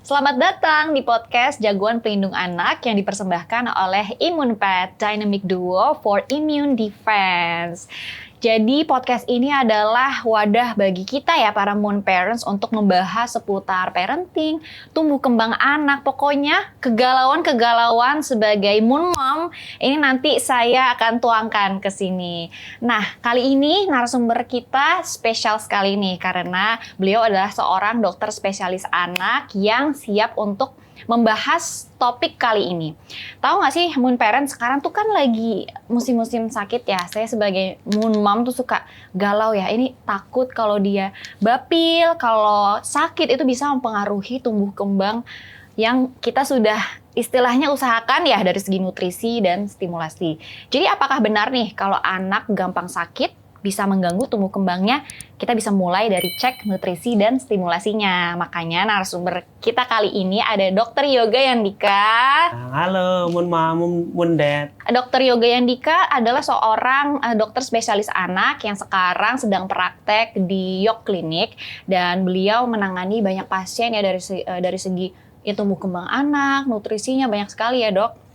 Selamat datang di podcast Jagoan Pelindung Anak yang dipersembahkan oleh ImmunePet Dynamic Duo for Immune Defense. Jadi podcast ini adalah wadah bagi kita ya para moon parents untuk membahas seputar parenting, tumbuh kembang anak, pokoknya kegalauan-kegalauan sebagai moon mom ini nanti saya akan tuangkan ke sini. Nah, kali ini narasumber kita spesial sekali nih karena beliau adalah seorang dokter spesialis anak yang siap untuk membahas topik kali ini. Tahu nggak sih moon parent sekarang tuh kan lagi musim-musim sakit ya. Saya sebagai moon mom tuh suka galau ya. Ini takut kalau dia bapil, kalau sakit itu bisa mempengaruhi tumbuh kembang yang kita sudah istilahnya usahakan ya dari segi nutrisi dan stimulasi. Jadi apakah benar nih kalau anak gampang sakit bisa mengganggu tumbuh kembangnya? Kita bisa mulai dari cek nutrisi dan stimulasinya. Makanya narasumber kita kali ini ada Dr. Yoga Yandika. Halo, Moon Dad. Dr. Yoga Yandika adalah seorang dokter spesialis anak yang sekarang sedang praktek di York Clinic dan beliau menangani banyak pasien ya dari segi tumbuh kembang anak, nutrisinya banyak sekali ya, Dok.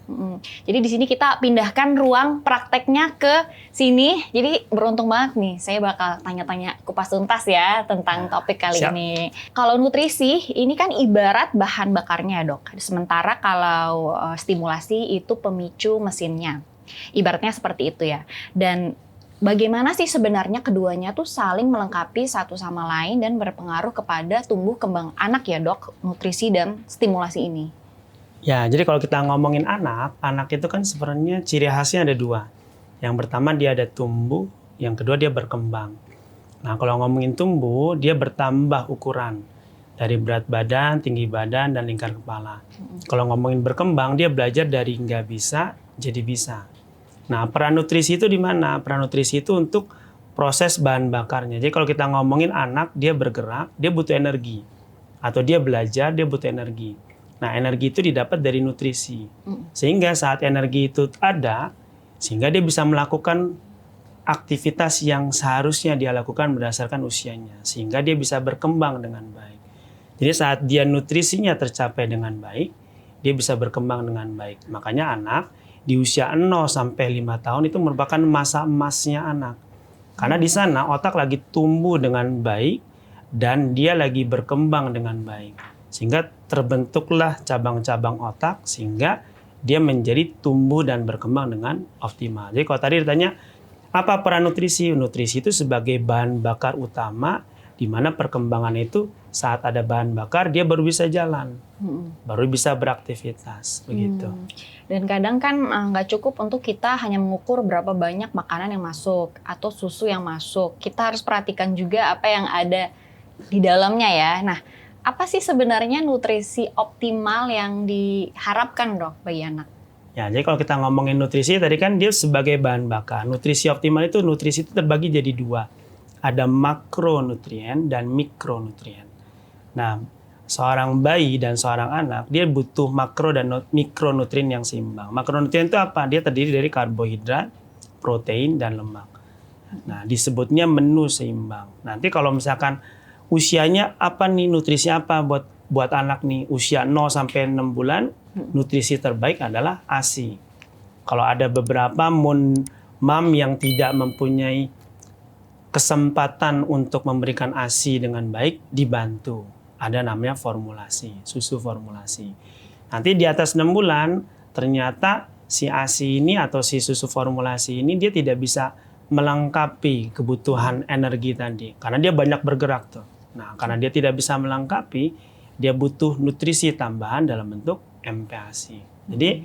Jadi di sini kita pindahkan ruang prakteknya ke sini. Jadi beruntung banget nih, saya bakal tanya-tanya kupas tuntas ya tentang topik kali ini. Kalau nutrisi, ini kan ibarat bahan bakarnya, Dok. Sementara kalau stimulasi itu pemicu mesinnya. Ibaratnya seperti itu ya. Dan bagaimana sih sebenarnya keduanya tuh saling melengkapi satu sama lain dan berpengaruh kepada tumbuh kembang anak ya, Dok, nutrisi dan stimulasi ini? Ya, jadi kalau kita ngomongin anak itu kan sebenarnya ciri khasnya ada dua. Yang pertama dia ada tumbuh, yang kedua dia berkembang. Nah, kalau ngomongin tumbuh, dia bertambah ukuran. Dari berat badan, tinggi badan, dan lingkar kepala. Kalau ngomongin berkembang, dia belajar dari nggak bisa jadi bisa. Nah, peran nutrisi itu di mana? Peran nutrisi itu untuk proses bahan bakarnya. Jadi kalau kita ngomongin anak, dia bergerak, dia butuh energi. Atau dia belajar, dia butuh energi. Nah, energi itu didapat dari nutrisi. Sehingga saat energi itu ada, sehingga dia bisa melakukan aktivitas yang seharusnya dia lakukan berdasarkan usianya. Sehingga dia bisa berkembang dengan baik. Jadi saat dia nutrisinya tercapai dengan baik, dia bisa berkembang dengan baik. Makanya anak di usia 0 sampai 5 tahun itu merupakan masa emasnya anak. Karena di sana otak lagi tumbuh dengan baik dan dia lagi berkembang dengan baik. Sehingga terbentuklah cabang-cabang otak sehingga dia menjadi tumbuh dan berkembang dengan optimal. Jadi kalau tadi ditanya apa peran nutrisi? Nutrisi itu sebagai bahan bakar utama di mana perkembangan itu saat ada bahan bakar dia baru bisa jalan, baru bisa beraktivitas begitu. Dan kadang kan nggak cukup untuk kita hanya mengukur berapa banyak makanan yang masuk atau susu yang masuk. Kita harus perhatikan juga apa yang ada di dalamnya ya. Nah, apa sih sebenarnya nutrisi optimal yang diharapkan, Dok, bagi anak? Ya, jadi kalau kita ngomongin nutrisi tadi kan dia sebagai bahan bakar. Nutrisi optimal itu nutrisi itu terbagi jadi dua. Ada makronutrien dan mikronutrien. Nah, seorang bayi dan seorang anak dia butuh makro dan mikronutrien yang seimbang. Makronutrien itu apa? Dia terdiri dari karbohidrat, protein, dan lemak. Nah, disebutnya menu seimbang. Nanti kalau misalkan usianya apa nih, nutrisi apa buat anak nih usia 0 sampai 6 bulan, nutrisi terbaik adalah ASI. Kalau ada beberapa mom yang tidak mempunyai kesempatan untuk memberikan ASI dengan baik, dibantu. Ada namanya formulasi, susu formulasi. Nanti di atas 6 bulan, ternyata si ASI ini atau si susu formulasi ini dia tidak bisa melengkapi kebutuhan energi tadi. Karena dia banyak bergerak tuh. Nah, karena dia tidak bisa melengkapi, dia butuh nutrisi tambahan dalam bentuk MPASI. Jadi,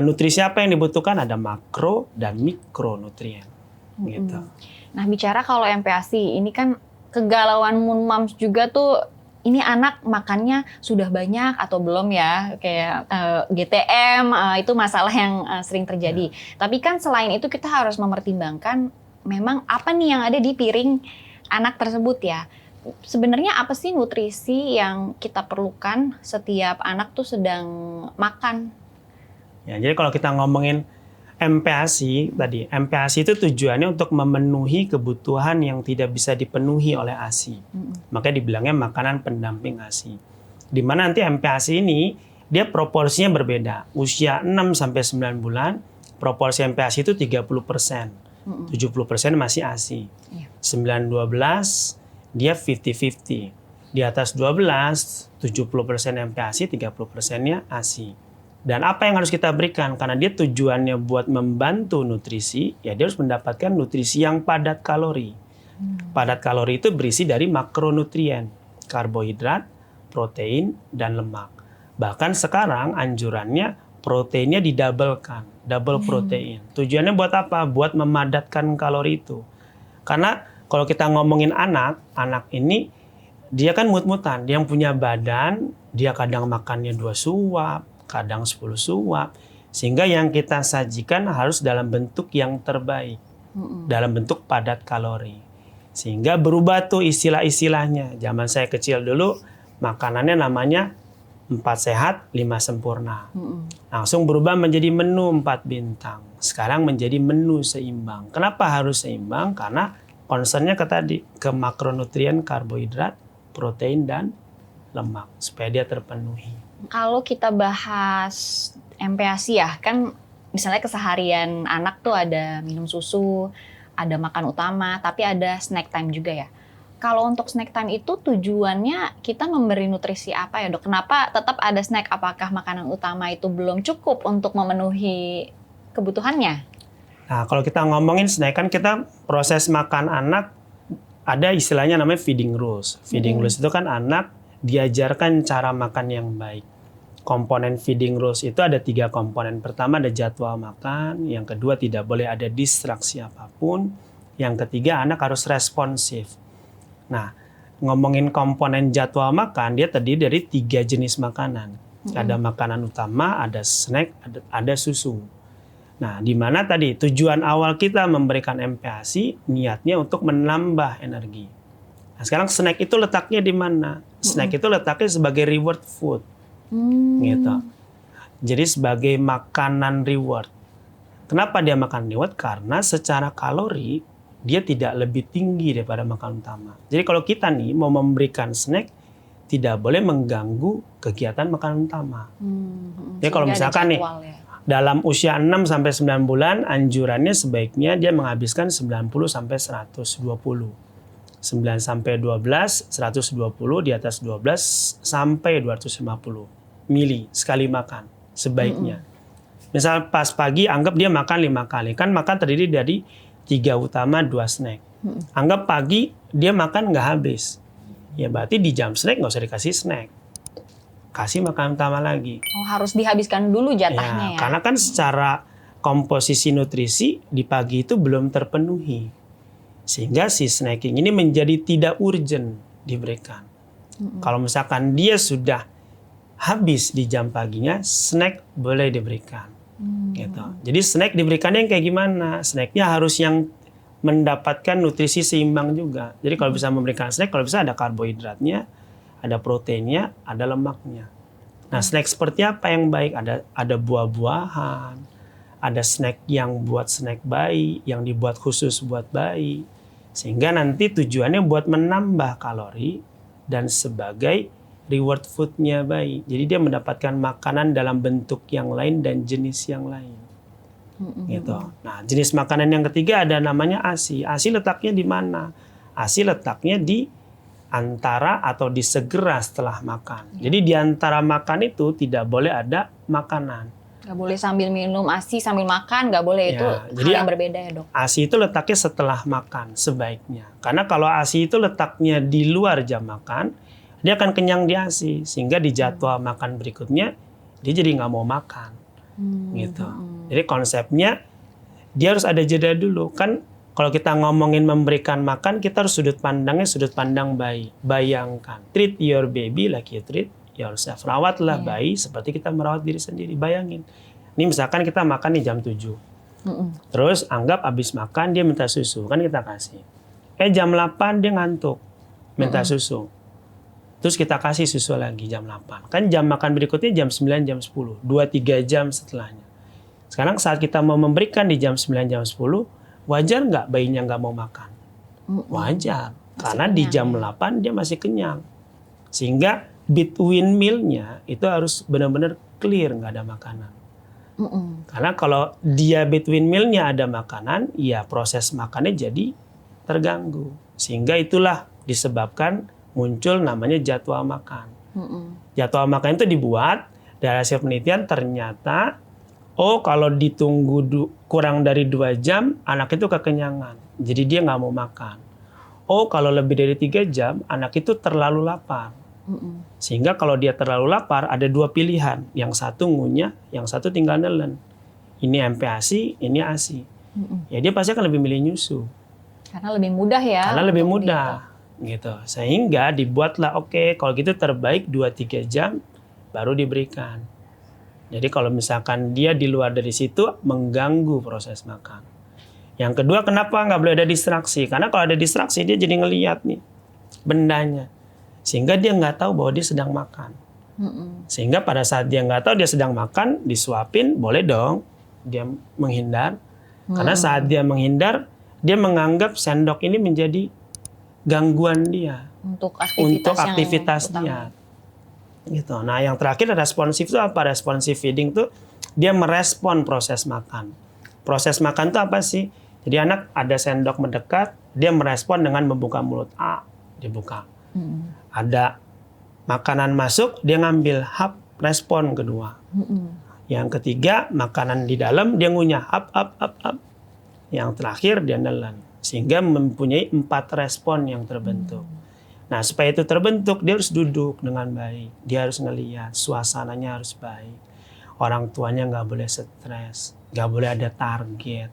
nutrisi apa yang dibutuhkan? Ada makro dan mikronutrien. Gitu. Nah, bicara kalau MPASI, ini kan kegalauan moon moms juga tuh, ini anak makannya sudah banyak atau belum ya, kayak GTM, itu masalah yang sering terjadi. Tapi kan selain itu kita harus mempertimbangkan memang apa nih yang ada di piring anak tersebut ya. Sebenarnya apa sih nutrisi yang kita perlukan setiap anak tuh sedang makan? Ya, jadi kalau kita ngomongin MPASI tadi, MPASI itu tujuannya untuk memenuhi kebutuhan yang tidak bisa dipenuhi oleh ASI. Makanya dibilangnya makanan pendamping ASI. Di mana nanti MPASI ini dia proporsinya berbeda. Usia 6 sampai 9 bulan, proporsi MPASI itu 30%. 70% masih ASI. 9-12 dia 50-50. Di atas 12, 70% MPASI, 30%-nya ASI. Dan apa yang harus kita berikan? Karena dia tujuannya buat membantu nutrisi, ya dia harus mendapatkan nutrisi yang padat kalori. Padat kalori itu berisi dari makronutrien, karbohidrat, protein, dan lemak. Bahkan sekarang anjurannya proteinnya didabelkan, double protein. Tujuannya buat apa? Buat memadatkan kalori itu. Karena kalau kita ngomongin anak ini dia kan mut-mutan, dia yang punya badan, dia kadang makannya 2 suap, kadang 10 suap. Sehingga yang kita sajikan harus dalam bentuk yang terbaik, dalam bentuk padat kalori. Sehingga berubah tuh istilah-istilahnya. Zaman saya kecil dulu, makanannya namanya 4 sehat, 5 sempurna. Langsung berubah menjadi menu 4 bintang. Sekarang menjadi menu seimbang. Kenapa harus seimbang? Karena concernnya ke makronutrien, karbohidrat, protein, dan lemak. Supaya dia terpenuhi. Kalau kita bahas MPASI ya, kan misalnya keseharian anak tuh ada minum susu, ada makan utama, tapi ada snack time juga ya. Kalau untuk snack time itu tujuannya kita memberi nutrisi apa ya dok? Kenapa tetap ada snack? Apakah makanan utama itu belum cukup untuk memenuhi kebutuhannya? Nah, kalau kita ngomongin snack kan kita proses makan anak ada istilahnya namanya feeding rules. Feeding rules itu kan anak diajarkan cara makan yang baik. Komponen feeding rules itu ada 3 komponen. Pertama ada jadwal makan, yang kedua tidak boleh ada distraksi apapun, yang ketiga anak harus responsif. Nah, ngomongin komponen jadwal makan, dia terdiri dari 3 jenis makanan. Ada makanan utama, ada snack, ada susu. Nah, di mana tadi tujuan awal kita memberikan MPASI, niatnya untuk menambah energi. Nah, sekarang snack itu letaknya di mana? Snack itu letaknya sebagai reward food. Gitu. Jadi sebagai makanan reward. Kenapa dia makan reward? Karena secara kalori dia tidak lebih tinggi daripada makanan utama. Jadi kalau kita nih mau memberikan snack, tidak boleh mengganggu kegiatan makanan utama. Jadi kalau misalkan nih dalam usia 6 sampai 9 bulan anjurannya sebaiknya dia menghabiskan 90 sampai 120. 9 sampai 12 120, di atas 12 sampai 250 mili sekali makan sebaiknya. Misal pas pagi anggap dia makan 5 kali. Kan makan terdiri dari 3 utama, 2 snack. Anggap pagi dia makan nggak habis. Ya berarti di jam snack nggak usah dikasih snack. Kasih makan utama lagi. Oh, harus dihabiskan dulu jatahnya ya. Karena kan secara komposisi nutrisi di pagi itu belum terpenuhi. Sehingga si snacking ini menjadi tidak urgent diberikan. Kalau misalkan dia sudah habis di jam paginya, snack boleh diberikan. Gitu. Jadi snack diberikannya yang kayak gimana? Snacknya harus yang mendapatkan nutrisi seimbang juga. Jadi kalau bisa memberikan snack, kalau bisa ada karbohidratnya, ada proteinnya, ada lemaknya. Nah, snack seperti apa yang baik? Ada buah-buahan, ada snack yang buat snack bayi, yang dibuat khusus buat bayi. Sehingga nanti tujuannya buat menambah kalori dan sebagai reward food-nya bayi. Jadi dia mendapatkan makanan dalam bentuk yang lain dan jenis yang lain. Gitu. Nah, jenis makanan yang ketiga ada namanya ASI. ASI letaknya di mana? ASI letaknya di antara atau di segera setelah makan. Jadi di antara makan itu tidak boleh ada makanan. Nggak boleh sambil minum ASI sambil makan, nggak boleh. Itu jadi hal yang berbeda ya dok. ASI itu letaknya setelah makan sebaiknya. Karena kalau ASI itu letaknya di luar jam makan, dia akan kenyang di ASI. Sehingga di jadwal makan berikutnya, dia jadi nggak mau makan. Gitu. Jadi konsepnya, dia harus ada jeda dulu. Kan kalau kita ngomongin memberikan makan, kita harus sudut pandangnya sudut pandang bayi. Bayangkan, treat your baby like you treat yourself. Rawatlah bayi seperti kita merawat diri sendiri. Bayangin. Ini misalkan kita makan nih jam 7. Terus anggap abis makan dia minta susu. Kan kita kasih. Jam 8 dia ngantuk. Minta susu. Terus kita kasih susu lagi jam 8. Kan jam makan berikutnya jam 9, jam 10. 2-3 jam setelahnya. Sekarang saat kita mau memberikan di jam 9, jam 10, wajar nggak bayinya nggak mau makan? Wajar. Karena di jam 8 dia masih kenyang. Sehingga between meal-nya itu harus benar-benar clear, nggak ada makanan. Karena kalau dia between meal-nya ada makanan, ya proses makannya jadi terganggu. Sehingga itulah disebabkan muncul namanya jadwal makan. Jadwal makan itu dibuat dari hasil penelitian, ternyata kalau ditunggu kurang dari 2 jam, anak itu kekenyangan. Jadi dia nggak mau makan. Kalau lebih dari 3 jam, anak itu terlalu lapar. Sehingga kalau dia terlalu lapar, ada 2 pilihan. Yang satu ngunyah, yang satu tinggal nelen. Ini MPASI, ini ASI. Ya dia pasti akan lebih milih nyusu. Karena lebih mudah ya. Karena lebih mudah. Gitu. Sehingga dibuatlah, kalau gitu terbaik 2-3 jam baru diberikan. Jadi kalau misalkan dia di luar dari situ, mengganggu proses makan. Yang kedua, kenapa nggak boleh ada distraksi? Karena kalau ada distraksi, dia jadi ngeliat nih bendanya. Sehingga dia nggak tahu bahwa dia sedang makan. Sehingga pada saat dia nggak tahu dia sedang makan, disuapin, boleh dong dia menghindar. Karena saat dia menghindar, dia menganggap sendok ini menjadi gangguan dia untuk aktivitasnya. Gitu. Nah, yang terakhir responsif itu apa? Responsif feeding itu dia merespon proses makan. Proses makan itu apa sih? Jadi anak ada sendok mendekat, dia merespon dengan membuka mulut. Dibuka. Ada makanan masuk, dia ngambil, hap, respon kedua. Yang ketiga, makanan di dalam, dia ngunyah, hap. Yang terakhir, dia nelen. Sehingga mempunyai 4 respon yang terbentuk. Nah, supaya itu terbentuk, dia harus duduk dengan baik. Dia harus ngelihat, suasananya harus baik. Orang tuanya nggak boleh stres, nggak boleh ada target.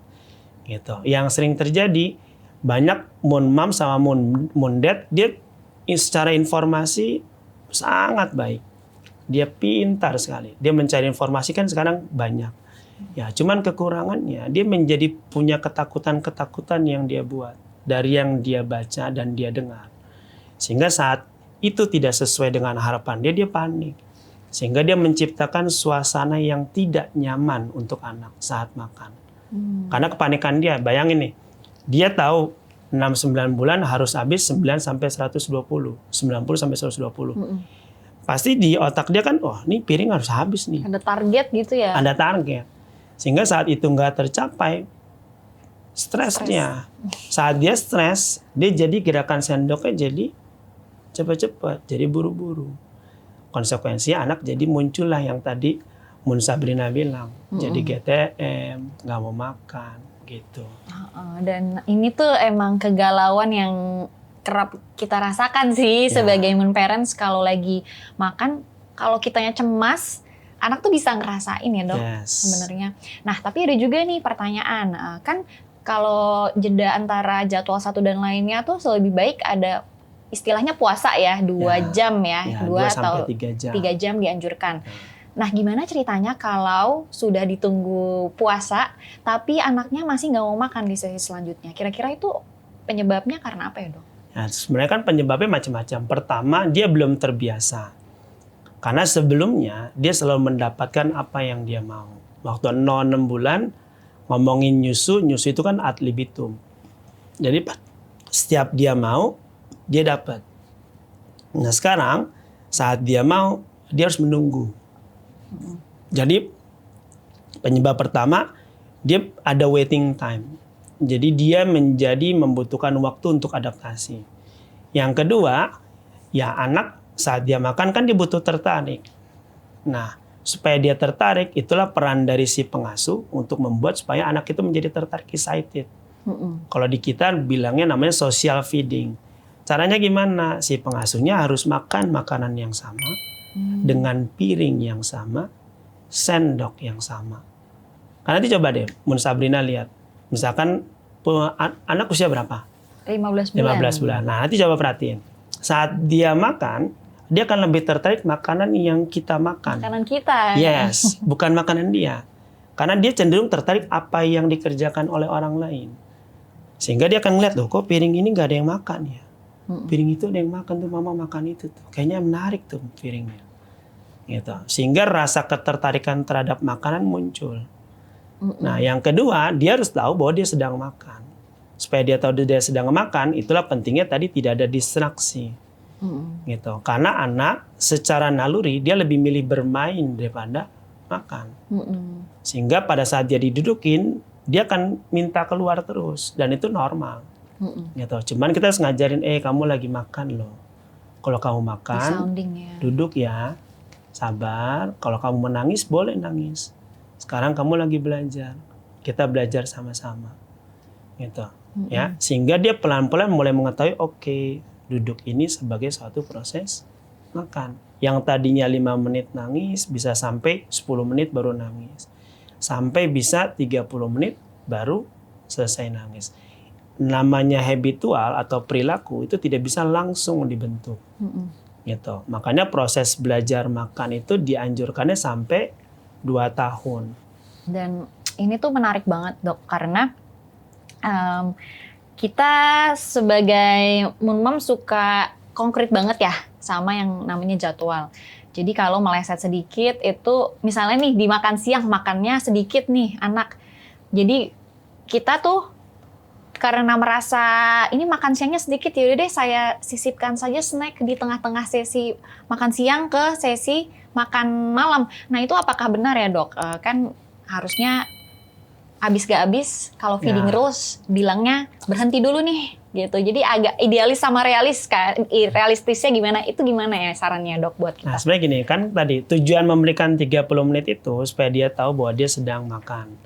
Gitu. Yang sering terjadi, banyak moon mom sama moon dad, dia secara informasi sangat baik. Dia pintar sekali. Dia mencari informasi kan sekarang banyak. Ya, cuman kekurangannya, dia menjadi punya ketakutan-ketakutan yang dia buat. Dari yang dia baca dan dia dengar. Sehingga saat itu tidak sesuai dengan harapan dia panik. Sehingga dia menciptakan suasana yang tidak nyaman untuk anak saat makan. Karena kepanikan dia, bayangin nih, dia tahu 6-9 bulan harus habis 9-120, 90-120. Pasti di otak dia kan, ini piring harus habis nih. Ada target gitu ya? Ada target. Sehingga saat itu nggak tercapai, stresnya. Saat dia stres, dia jadi gerakan sendoknya jadi cepat-cepat, jadi buru-buru. Konsekuensinya anak jadi muncullah yang tadi Mun Sabrina bilang, jadi GTM, nggak mau makan, gitu. Dan ini tuh emang kegalauan yang kerap kita rasakan sih sebagai immune parents kalau lagi makan, kalau kitanya cemas, anak tuh bisa ngerasain ya dok sebenarnya. Nah tapi ada juga nih pertanyaan, kan kalau jeda antara jadwal satu dan lainnya tuh lebih baik ada istilahnya puasa ya, 2 jam ya, 2 atau 3 jam dianjurkan. Nah gimana ceritanya kalau sudah ditunggu puasa, tapi anaknya masih nggak mau makan di sesi selanjutnya? Kira-kira itu penyebabnya karena apa ya dok? Ya, sebenarnya kan penyebabnya macam-macam. Pertama, dia belum terbiasa. Karena sebelumnya dia selalu mendapatkan apa yang dia mau. Waktu 0-6 bulan, ngomongin nyusu itu kan ad libitum. Jadi setiap dia mau, dia dapat. Nah sekarang, saat dia mau, dia harus menunggu. Jadi penyebab pertama, dia ada waiting time. Jadi dia membutuhkan waktu untuk adaptasi. Yang kedua, ya anak saat dia makan kan dia butuh tertarik. Nah, supaya dia tertarik, itulah peran dari si pengasuh untuk membuat supaya anak itu menjadi tertarik, excited. Kalau di kita bilangnya namanya social feeding. Caranya gimana? Si pengasuhnya harus makan makanan yang sama, dengan piring yang sama, sendok yang sama. Karena nanti coba deh, Mun Sabrina lihat. Misalkan anak usia berapa? 15 bulan. 15 bulan. Nah, nanti coba perhatiin. Saat dia makan, dia akan lebih tertarik makanan yang kita makan. Makanan kita. Yes, bukan makanan dia. Karena dia cenderung tertarik apa yang dikerjakan oleh orang lain. Sehingga dia akan ngeliat, loh kok piring ini nggak ada yang makan ya? Piring itu ada yang makan tuh, mama makan itu tuh. Kayaknya menarik tuh piringnya. Gitu. Sehingga rasa ketertarikan terhadap makanan muncul. Nah, yang kedua, dia harus tahu bahwa dia sedang makan. Supaya dia tahu dia sedang makan, itulah pentingnya tadi tidak ada distraksi. Gitu. Karena anak secara naluri dia lebih milih bermain daripada makan. Sehingga pada saat dia didudukin, dia akan minta keluar terus dan itu normal. Gitu. Cuman kita harus ngajarin, kamu lagi makan loh. Kalau kamu makan, duduk ya, sabar. Kalau kamu menangis, boleh nangis. Sekarang kamu lagi belajar, kita belajar sama-sama. Gitu. Ya, sehingga dia pelan-pelan mulai mengetahui, oke, duduk ini sebagai suatu proses makan. Yang tadinya 5 menit nangis, bisa sampai 10 menit baru nangis. Sampai bisa 30 menit baru selesai nangis. Namanya habitual atau perilaku itu tidak bisa langsung dibentuk. Gitu. Makanya proses belajar makan itu dianjurkannya sampai 2 tahun. Dan ini tuh menarik banget dok, karena kita sebagai mom suka konkret banget ya sama yang namanya jadwal. Jadi kalau meleset sedikit itu misalnya nih di makan siang makannya sedikit nih anak. Jadi kita tuh karena merasa ini makan siangnya sedikit, ya udah deh saya sisipkan saja snack di tengah-tengah sesi makan siang ke sesi makan malam. Nah itu apakah benar ya dok? Kan harusnya habis gak habis kalau feeding rules bilangnya berhenti dulu nih gitu. Jadi agak idealis sama realistisnya gimana? Itu gimana ya sarannya dok buat kita? Nah sebenarnya gini, kan tadi tujuan memberikan 30 menit itu supaya dia tahu bahwa dia sedang makan.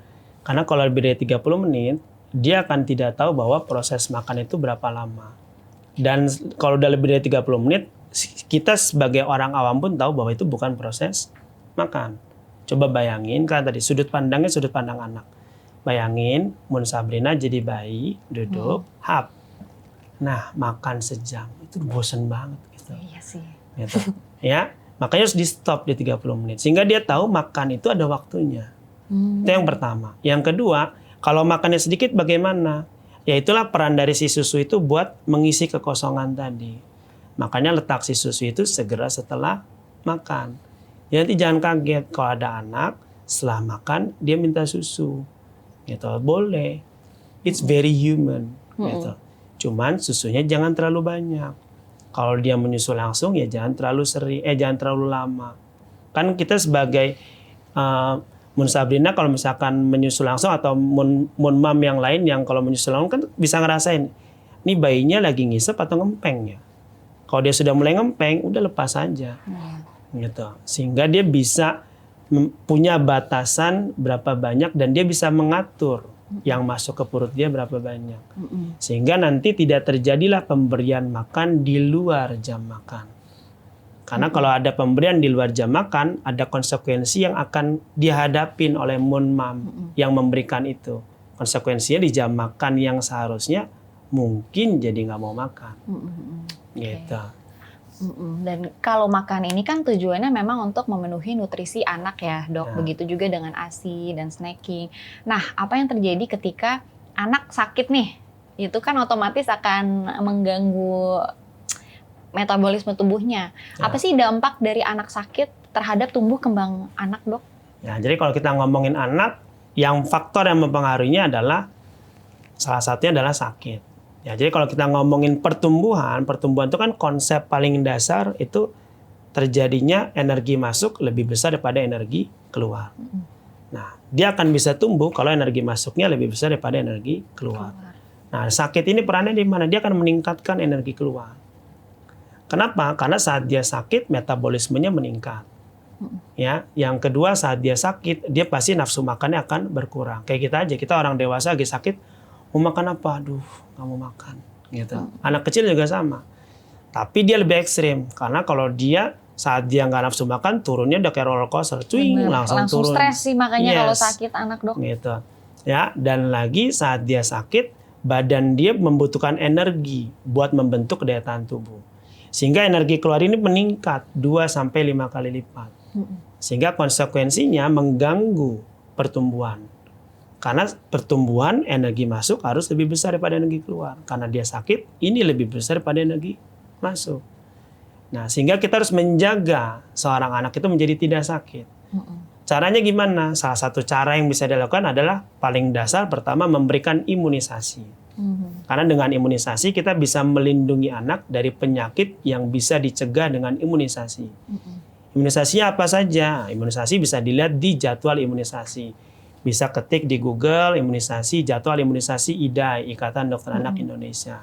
Karena kalau lebih dari 30 menit, dia akan tidak tahu bahwa proses makan itu berapa lama. Dan kalau udah lebih dari 30 menit, kita sebagai orang awam pun tahu bahwa itu bukan proses makan. Coba bayangin, kan tadi sudut pandangnya sudut pandang anak. Bayangin, Mun Sabrina jadi bayi, duduk, hap. Nah, makan sejam, itu bosen banget gitu. Iya sih. Gitu. Ya, makanya harus di stop di 30 menit. Sehingga dia tahu makan itu ada waktunya. Itu yang pertama. Yang kedua, kalau makannya sedikit bagaimana? Ya itulah peran dari si susu itu buat mengisi kekosongan tadi. Makanya letak si susu itu segera setelah makan. Ya, nanti jangan kaget kalau ada anak setelah makan dia minta susu. Gitu. Boleh. It's very human. Gitu. Cuman susunya jangan terlalu banyak. Kalau dia menyusu langsung ya jangan terlalu jangan terlalu lama. Kan kita sebagai Mun Sabrina kalau misalkan menyusu langsung atau mun mam yang lain yang kalau menyusu langsung kan bisa ngerasain ini bayinya lagi ngisep atau ngempeng ya. Kalau dia sudah mulai ngempeng udah lepas aja. Gitu. Sehingga dia bisa punya batasan berapa banyak dan dia bisa mengatur yang masuk ke perut dia berapa banyak. Sehingga nanti tidak terjadilah pemberian makan di luar jam makan. Karena kalau ada pemberian di luar jam makan, ada konsekuensi yang akan dihadapin oleh Mun Mam yang memberikan itu. Konsekuensinya di jam makan yang seharusnya mungkin jadi nggak mau makan. Gitu. Dan kalau makan ini kan tujuannya memang untuk memenuhi nutrisi anak ya dok. Begitu juga dengan ASI dan snacking. Nah apa yang terjadi ketika anak sakit nih? Itu kan otomatis akan mengganggu metabolisme tubuhnya. Apa sih dampak dari anak sakit terhadap tumbuh kembang anak dok? Ya, jadi kalau kita ngomongin anak, yang faktor yang mempengaruhinya adalah salah satunya adalah sakit. Ya, jadi kalau kita ngomongin pertumbuhan itu kan konsep paling dasar itu terjadinya energi masuk lebih besar daripada energi keluar. Nah, dia akan bisa tumbuh kalau energi masuknya lebih besar daripada energi keluar. Nah, sakit ini perannya di mana? Dia akan meningkatkan energi keluar. Kenapa? Karena saat dia sakit, metabolismenya meningkat. Ya, yang kedua saat dia sakit, dia pasti nafsu makannya akan berkurang. Kayak kita aja, kita orang dewasa lagi sakit, mau makan apa? Aduh, nggak mau makan. Gitu. Anak kecil juga sama. Tapi dia lebih ekstrim. Karena kalau dia saat dia nggak nafsu makan, turunnya udah kayak roller coaster. Cuing, langsung turun. Stres sih makanya kalau sakit anak dok. Gitu. Ya, dan lagi saat dia sakit, badan dia membutuhkan energi buat membentuk daya tahan tubuh. Sehingga energi keluar ini meningkat 2-5 kali lipat. Sehingga konsekuensinya mengganggu pertumbuhan. Karena pertumbuhan energi masuk harus lebih besar daripada energi keluar. Karena dia sakit, ini lebih besar daripada energi masuk. Nah, sehingga kita harus menjaga seorang anak itu menjadi tidak sakit. Caranya gimana? Salah satu cara yang bisa dilakukan adalah paling dasar pertama memberikan imunisasi. Karena dengan imunisasi kita bisa melindungi anak dari penyakit yang bisa dicegah dengan imunisasi. Imunisasi apa saja? Imunisasi bisa dilihat di jadwal imunisasi. Bisa ketik di Google imunisasi, jadwal imunisasi IDAI, Ikatan Dokter Anak Indonesia.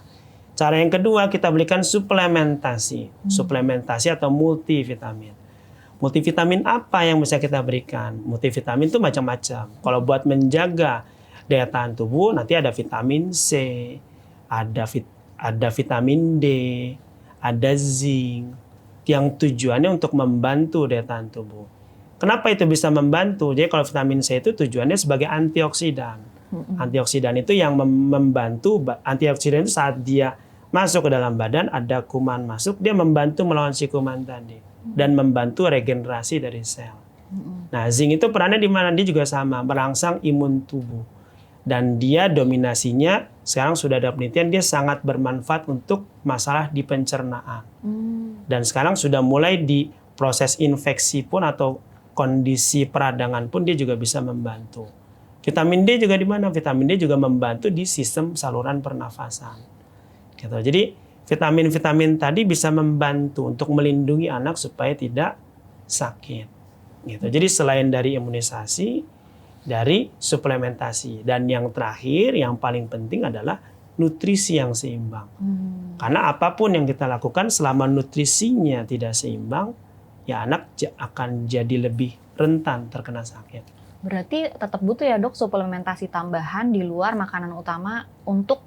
Cara yang kedua, kita berikan suplementasi. Suplementasi atau multivitamin. Multivitamin apa yang bisa kita berikan? Multivitamin itu macam-macam. Kalau buat menjaga daya tahan tubuh, nanti ada vitamin C, ada vitamin D, ada zinc, yang tujuannya untuk membantu daya tahan tubuh. Kenapa itu bisa membantu? Jadi kalau vitamin C itu tujuannya sebagai antioksidan. Antioksidan itu yang membantu, antioksidan itu saat dia masuk ke dalam badan, ada kuman masuk, dia membantu melawan si kuman tadi. Dan membantu regenerasi dari sel. Nah, zinc itu perannya di mana? Dia juga sama, merangsang imun tubuh. Dan dia dominasinya, sekarang sudah ada penelitian, dia sangat bermanfaat untuk masalah di pencernaan. Dan sekarang sudah mulai di proses infeksi pun atau kondisi peradangan pun dia juga bisa membantu. Vitamin D juga di mana? Vitamin D juga membantu di sistem saluran pernafasan. Gitu. Jadi vitamin-vitamin tadi bisa membantu untuk melindungi anak supaya tidak sakit. Gitu. Jadi selain dari imunisasi, dari suplementasi. Dan yang terakhir, yang paling penting adalah nutrisi yang seimbang. Karena apapun yang kita lakukan selama nutrisinya tidak seimbang, ya anak akan jadi lebih rentan terkena sakit. Berarti tetap butuh ya dok suplementasi tambahan di luar makanan utama untuk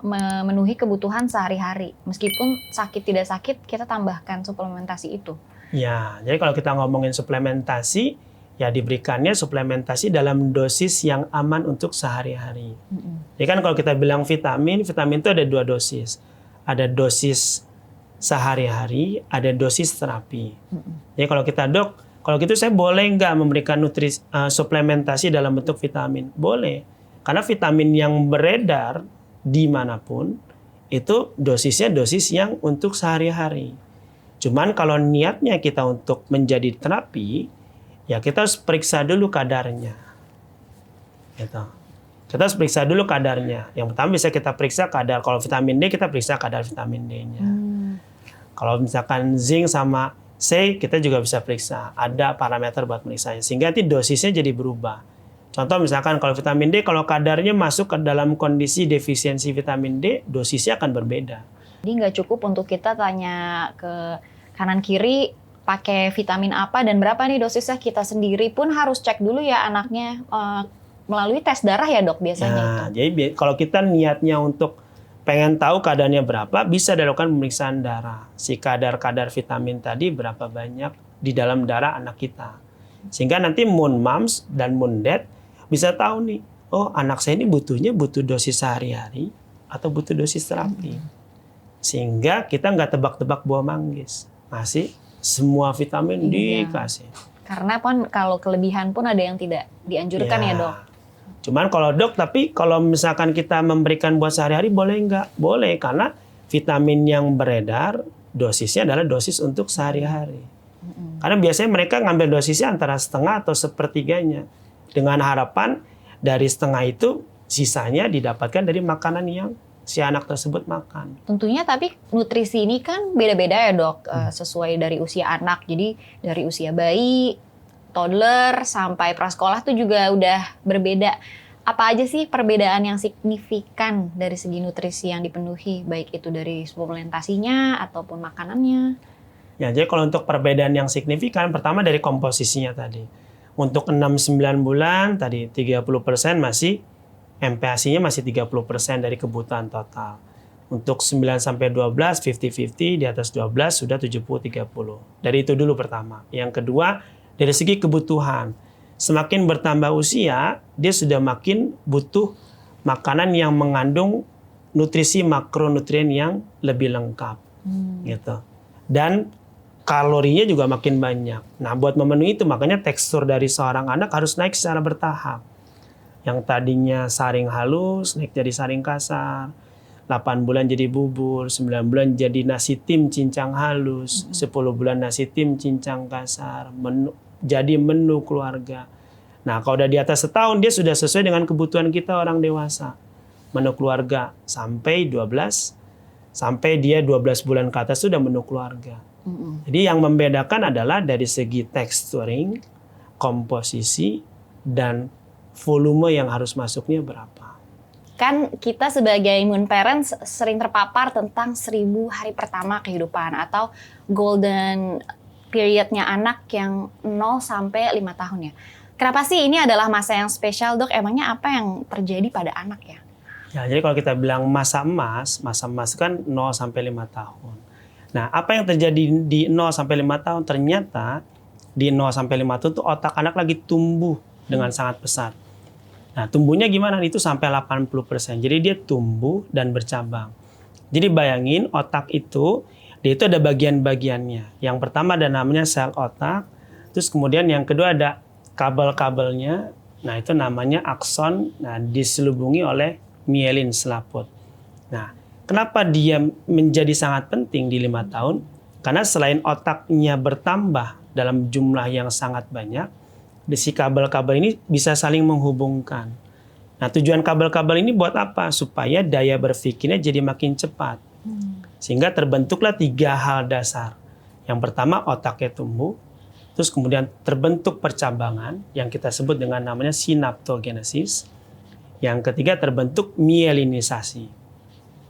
memenuhi kebutuhan sehari-hari. Meskipun sakit tidak sakit, kita tambahkan suplementasi itu. Ya, jadi kalau kita ngomongin suplementasi, ya diberikannya suplementasi dalam dosis yang aman untuk sehari-hari. Jadi kan kalau kita bilang vitamin itu ada 2 dosis. Ada dosis sehari-hari, ada dosis terapi. Jadi kalau kita kalau gitu saya boleh nggak memberikan suplementasi dalam bentuk vitamin? Boleh. Karena vitamin yang beredar dimanapun, itu dosisnya dosis yang untuk sehari-hari. Cuman kalau niatnya kita untuk menjadi terapi, ya kita harus periksa dulu kadarnya. Gitu. Kita harus periksa dulu kadarnya. Yang pertama bisa kita periksa kadar, kalau vitamin D kita periksa kadar vitamin D-nya. Kalau misalkan zinc sama C kita juga bisa periksa. Ada parameter buat periksanya. Sehingga nanti dosisnya jadi berubah. Contoh misalkan kalau vitamin D, kalau kadarnya masuk ke dalam kondisi defisiensi vitamin D, dosisnya akan berbeda. Jadi nggak cukup untuk kita tanya ke kanan kiri, pakai vitamin apa dan berapa nih dosisnya, kita sendiri pun harus cek dulu ya anaknya melalui tes darah ya dok biasanya. Nah, jadi kalau kita niatnya untuk pengen tahu kadarnya berapa, bisa dilakukan pemeriksaan darah. Si kadar-kadar vitamin tadi berapa banyak di dalam darah anak kita. Sehingga nanti moon moms dan moon dad bisa tahu nih, oh anak saya ini butuh dosis sehari-hari atau butuh dosis terapi. Sehingga kita nggak tebak-tebak buah manggis. Masih semua vitamin dikasih. Karena pun kalau kelebihan pun ada yang tidak dianjurkan ya dok. Cuman kalau dok, tapi kalau misalkan kita memberikan buat sehari-hari boleh nggak? Boleh, karena vitamin yang beredar dosisnya adalah dosis untuk sehari-hari. Karena biasanya mereka ngambil dosisnya antara setengah atau sepertiganya. Dengan harapan dari setengah itu sisanya didapatkan dari makanan yang si anak tersebut makan. Tentunya tapi nutrisi ini kan beda-beda ya dok, sesuai dari usia anak. Jadi dari usia bayi, toddler, sampai prasekolah tuh juga udah berbeda. Apa aja sih perbedaan yang signifikan dari segi nutrisi yang dipenuhi, baik itu dari suplementasinya ataupun makanannya? Ya, jadi kalau untuk perbedaan yang signifikan, pertama dari komposisinya tadi. Untuk 6-9 bulan tadi 30% masih MPASI-nya masih 30% dari kebutuhan total. Untuk 9-12 50-50, di atas 12 sudah 70-30. Dari itu dulu pertama. Yang kedua, dari segi kebutuhan. Semakin bertambah usia, dia sudah makin butuh makanan yang mengandung nutrisi makronutrien yang lebih lengkap. Gitu. Dan kalorinya juga makin banyak. Nah, buat memenuhi itu makanya tekstur dari seorang anak harus naik secara bertahap. Yang tadinya saring halus, naik jadi saring kasar. 8 bulan jadi bubur, 9 bulan jadi nasi tim cincang halus, 10 bulan nasi tim cincang kasar, jadi menu keluarga. Nah, kalau udah di atas setahun, dia sudah sesuai dengan kebutuhan kita orang dewasa. menu keluarga sampai 12 bulan ke atas sudah menu keluarga. Jadi yang membedakan adalah dari segi texturing, komposisi, dan volume yang harus masuknya berapa. Kan kita sebagai immune parents sering terpapar tentang 1000 hari pertama kehidupan atau golden periodnya anak yang 0 sampai 5 tahun ya. Kenapa sih ini adalah masa yang spesial, Dok? Emangnya apa yang terjadi pada anak ya? Ya, jadi kalau kita bilang masa emas kan 0 sampai 5 tahun. Nah, apa yang terjadi di 0 sampai 5 tahun? Ternyata di 0 sampai 5 tahun itu otak anak lagi tumbuh dengan sangat pesat. Nah, tumbuhnya gimana? Itu sampai 80%. Jadi dia tumbuh dan bercabang. Jadi bayangin otak itu, dia itu ada bagian-bagiannya. Yang pertama ada namanya sel otak, terus kemudian yang kedua ada kabel-kabelnya. Nah, itu namanya akson. Nah, diselubungi oleh mielin selaput. Nah, kenapa dia menjadi sangat penting di 5 tahun? Karena selain otaknya bertambah dalam jumlah yang sangat banyak, si kabel-kabel ini bisa saling menghubungkan. Nah, tujuan kabel-kabel ini buat apa? Supaya daya berpikirnya jadi makin cepat. Sehingga terbentuklah 3 hal dasar. Yang pertama, otaknya tumbuh. Terus kemudian terbentuk percabangan yang kita sebut dengan namanya sinaptogenesis. Yang ketiga, terbentuk mielinisasi.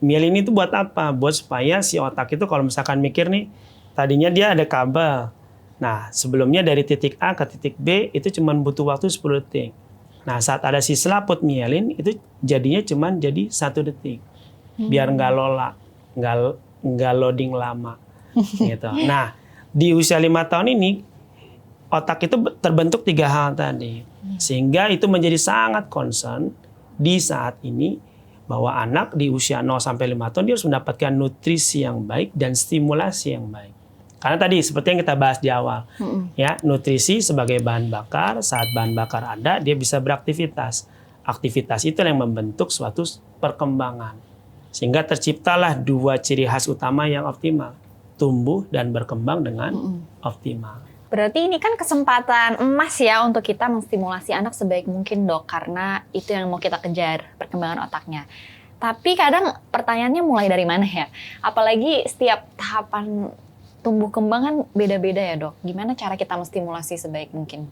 Mielin itu buat apa? Buat supaya si otak itu kalau misalkan mikir nih, tadinya dia ada kabel. Nah, sebelumnya dari titik A ke titik B itu cuma butuh waktu 10 detik. Nah, saat ada si selaput mielin itu jadinya cuma jadi 1 detik. Biar nggak loading lama. Gitu. Nah, di usia 5 tahun ini otak itu terbentuk 3 hal tadi. Sehingga itu menjadi sangat concern di saat ini bahwa anak di usia 0 sampai 5 tahun dia harus mendapatkan nutrisi yang baik dan stimulasi yang baik. Karena tadi seperti yang kita bahas di awal, ya, nutrisi sebagai bahan bakar, saat bahan bakar ada, dia bisa beraktivitas. Aktivitas itu yang membentuk suatu perkembangan. Sehingga terciptalah 2 ciri khas utama yang optimal, tumbuh dan berkembang dengan optimal. Berarti ini kan kesempatan emas ya untuk kita menstimulasi anak sebaik mungkin, Dok, karena itu yang mau kita kejar, perkembangan otaknya. Tapi kadang pertanyaannya mulai dari mana ya? Apalagi setiap tahapan tumbuh kembang kan beda-beda ya, Dok. Gimana cara kita menstimulasi sebaik mungkin?